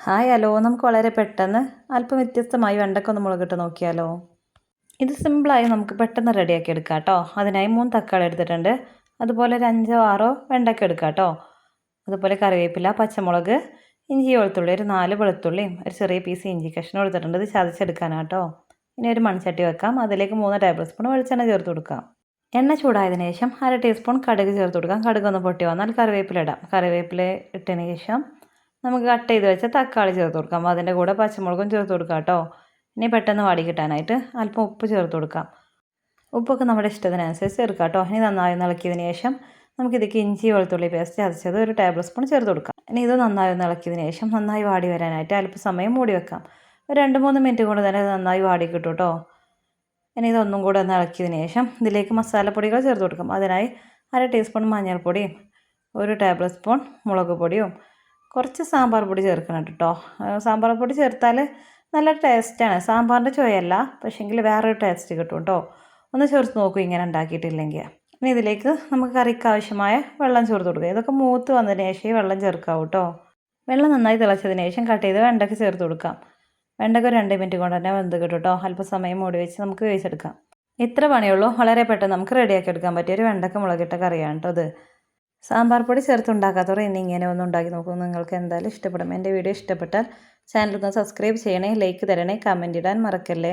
Hi hello നമുക്ക് വളരെ പെട്ടെന്ന് അല്പം വ്യത്യസ്തമായി വെണ്ടയ്ക്ക ഒന്ന് മുളകിട്ട് നോക്കിയാലോ. ഇത് സിമ്പിളായി നമുക്ക് പെട്ടെന്ന് റെഡിയാക്കി എടുക്കാം കേട്ടോ. അതിനായി 3 തക്കാളി എടുത്തിട്ടുണ്ട്. അതുപോലെ ഒരു 5 6 വെണ്ടയ്ക്ക എടുക്കാം കേട്ടോ. അതുപോലെ കറിവേപ്പില, പച്ചമുളക്, ഇഞ്ചി വെളുത്തുള്ളി, ഒരു 4 വെളുത്തുള്ളിയും ഒരു ചെറിയ പീസ് ഇഞ്ചി കഷ്ണം എടുത്തിട്ടുണ്ട്. ഇത് ചതച്ചെടുക്കാനാണ് കേട്ടോ. ഇനി ഒരു മൺചട്ടി വെക്കാം. അതിലേക്ക് 3 ടേബിൾ സ്പൂൺ വെളിച്ചെണ്ണ ചേർത്ത് കൊടുക്കാം. എണ്ണ ചൂടായതിനു ശേഷം 1/2 ടീസ്പൂൺ കടുക് ചേർത്ത് കൊടുക്കാം. കടുക് ഒന്ന് പൊട്ടി വന്നാൽ കറിവേപ്പില ഇടാം. കറിവേപ്പില ഇട്ടതിന് ശേഷം നമുക്ക് കട്ട് ചെയ്ത് വെച്ച തക്കാളി ചേർത്ത് കൊടുക്കാം. അതിൻ്റെ കൂടെ പച്ചമുളകും ചേർത്ത് കൊടുക്കാം കേട്ടോ. ഇനി പെട്ടെന്ന് വാടി കിട്ടാനായിട്ട് അല്പം ഉപ്പ് ചേർത്ത് കൊടുക്കാം. ഉപ്പൊക്കെ നമ്മുടെ ഇഷ്ടത്തിനനുസരിച്ച് ചേർക്കാം കേട്ടോ. ഇനി നന്നായി ഇളക്കിയതിന് ശേഷം നമുക്കിതിലേക്ക് ഇഞ്ചി വെളുത്തുള്ളി പേസ്റ്റ് ചതച്ചത് ഒരു ടേബിൾ സ്പൂൺ ചേർത്ത് കൊടുക്കാം. ഇനി ഇത് നന്നായി ഇളക്കിയതിന് ശേഷം നന്നായി വാടി വരാനായിട്ട് അല്പം സമയം മൂടി വെക്കാം. ഒരു 2-3 മിനിറ്റ് കൊണ്ട് തന്നെ നന്നായി വാടി കിട്ടും കേട്ടോ. ഇനി ഇതൊന്നും കൂടെ ഒന്ന് ഇളക്കിയതിന് ശേഷം ഇതിലേക്ക് മസാലപ്പൊടികൾ ചേർത്ത് കൊടുക്കാം. അതിനായി 1/2 ടീസ്പൂൺ മഞ്ഞൾപ്പൊടിയും ഒരു ടേബിൾ സ്പൂൺ മുളക് പൊടിയും കുറച്ച് സാമ്പാർ പൊടി ചേർക്കണം കേട്ടോ. സാമ്പാർ പൊടി ചേർത്താൽ നല്ല ടേസ്റ്റാണ്. സാമ്പാറിൻ്റെ ചുവയല്ല, പക്ഷേങ്കിൽ വേറൊരു ടേസ്റ്റ് കിട്ടും കേട്ടോ. ഒന്ന് ചേർത്ത് നോക്കൂ ഇങ്ങനെ ഉണ്ടാക്കിയിട്ടില്ലെങ്കിൽ. ഇനി ഇതിലേക്ക് നമുക്ക് കറിക്ക് ആവശ്യമായ വെള്ളം ചേർത്ത് കൊടുക്കുക. ഇതൊക്കെ മൂത്ത് വന്നതിന് ശേഷം വെള്ളം ചേർക്കാവൂ കേട്ടോ. വെള്ളം നന്നായി തിളച്ചതിന് ശേഷം കട്ട് ചെയ്ത് വെണ്ടയ്ക്ക ചേർത്ത് കൊടുക്കാം. വെണ്ടയ്ക്ക 2 മിനിറ്റ് കൊണ്ട് തന്നെ വെന്ത് കിട്ടും കേട്ടോ. അല്പം സമയം മൂടി വെച്ച് നമുക്ക് വേവിച്ചെടുക്കാം. ഇത്ര പണിയുള്ളൂ. വളരെ പെട്ടെന്ന് നമുക്ക് റെഡിയാക്കി എടുക്കാൻ പറ്റിയ ഒരു വെണ്ടയ്ക്ക മുളകിട്ട കറിയാണ് കേട്ടോ ഇത്. സാമ്പാർ പൊടി ചേർത്ത് ഉണ്ടാക്കാത്തവർ ഇനി ഇങ്ങനെ ഒന്ന് ഉണ്ടാക്കി നോക്കൂ. നിങ്ങൾക്ക് എന്തായാലും ഇഷ്ടപ്പെടും. എൻ്റെ വീഡിയോ ഇഷ്ടപ്പെട്ടാൽ ചാനൽ ഒന്ന് സബ്സ്ക്രൈബ് ചെയ്യണേ, ലൈക്ക് തരണേ, കമൻറ്റ് ഇടാൻ മറക്കല്ലേ.